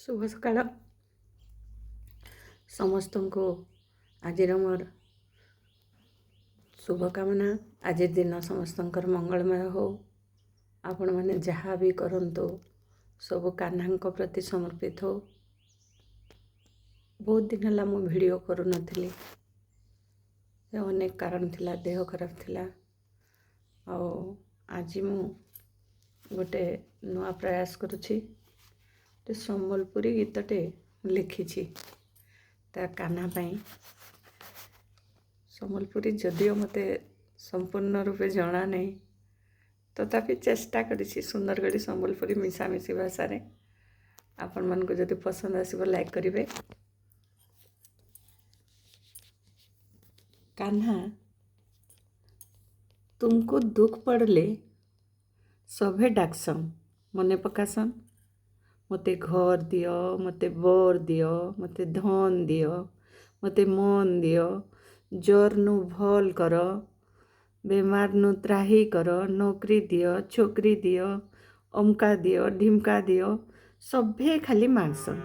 शुभ सकाळ समस्त को आज मोर शुभकामना। आज दिन समस्त मंगलमय हो। आपण मैंने जहाँ भी करंतु सब कान्हा प्रति समर्पित हो। बहुत दिन है मु वीडियो करू नथिली, अनेक कारण थिला, देह खराब थिला। आज मु गोटे नुआ प्रयास करुछि। संबलपुरी गीतटे लिखिछि ता कान्हा पाई। संबलपुरी जदिओ मते संपूर्ण रूपे जना नहीं, तथापि चेष्टा करिछि सुंदरगढ़ी संबलपुरी मिशामिशी भाषा रे। आपण मन को जदि पसंद आसीबो लाइक करिवे। कान्हा तुमको दुख पड़ले सभे डाकसन, मने पकासन। मते घर दियो, मते बर दियो, मते धन दियो, मते मन दियो, जोर नु भल कर, बेमार नु त्राही कर, नौकरी दियो, छोकरी दियो, अमका दियो, ढिमका दियो, सभे खाली मांगसन।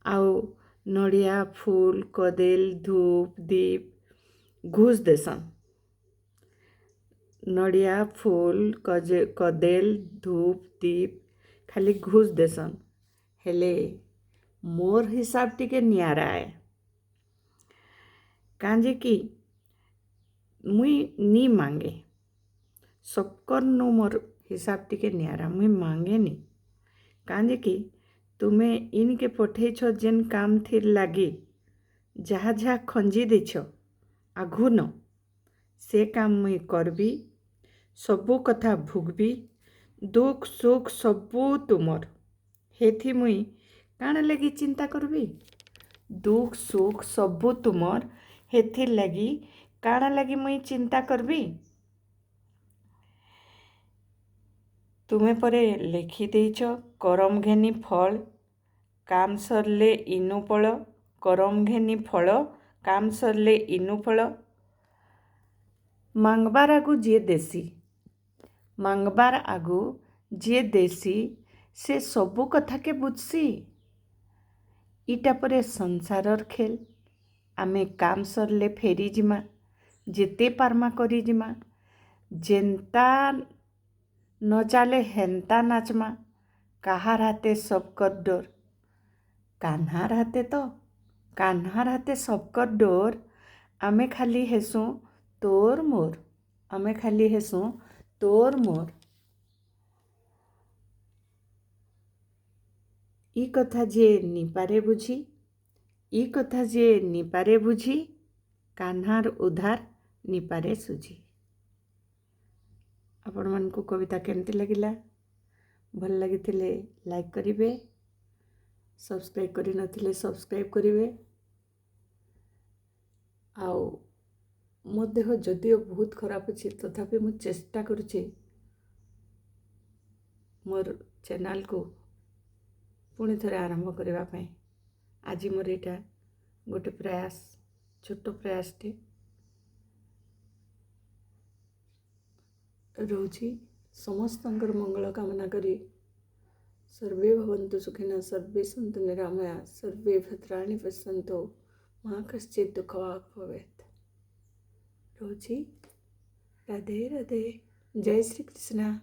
आउ नड़िया फूल कदेल धूप दीप घूस देसन। नड़िया फूल कदेल धूप दीप खाली घूस देसन। हेले मोर हिसाब टिके नियारा है। कांजे कि मुई नी मांगे सबकर नु मोर हिसाब टिके नियारा, मुई मांगे नी। कांजे कि तुमे इनके पठे छो जेन काम थिर लागी जहा जहा खंजी दे छो आघु न से काम मुई करबी, सबू कथा भुगबी, दुख सुख सबू तुमर। हेथी मुई काण लगी चिंता करबी? दुख सुख सबू तुमर, हेथी लगी काण लगी मुई चिंता करबी? तुमे परे लिखि देइछ करम घेनी फल काम सरले इनु फल, करम घेनी फल काम सरले इनु फल। मांगबार आगु जे देसी, मांगबार आगु जे देसी से सबू कथा के बुझसी। इटा परे संसारर खेल। आमे काम सरले फेरी जिमा, जेते पारमा करी जिमा, जेन्ता न चाले हेन्ता नाचमा। काहार हाथे सबकर डोर, कान्हार हाथे तो, कान्हार हाथे सबकर डोर। आमे खाली हेसु तोर मोर, आमे खाली हेसु तोर मोर। ई कथा जे निपारे बुझी, ई कथा जे निपारे बुझी, कान्हार उधार निपारे सुझी। आपण मन को कविता केमती लगिला? भल लगिथिले लाइक करिवे, सब्सक्राइब करि नथिले सब्सक्राइब करिवे। आउ मो देह जदिओ बहुत खराब अछि, तथापि मु चेष्टा करुछि मोर चैनल को पुणी थरे आरंभ करबा पई। आज मोर एटा गोटे प्रयास, छोट प्रयासटे रोची। समस्तंकर मंगल कामना करी सर्वे भवन्तु सुखिनः, सर्वे सन्तु निरामया, सर्वे भद्राणि पश्यन्तु, मा कश्चित् दुःखभाग् भवेत्। रोची। राधे राधे। जय श्री कृष्ण।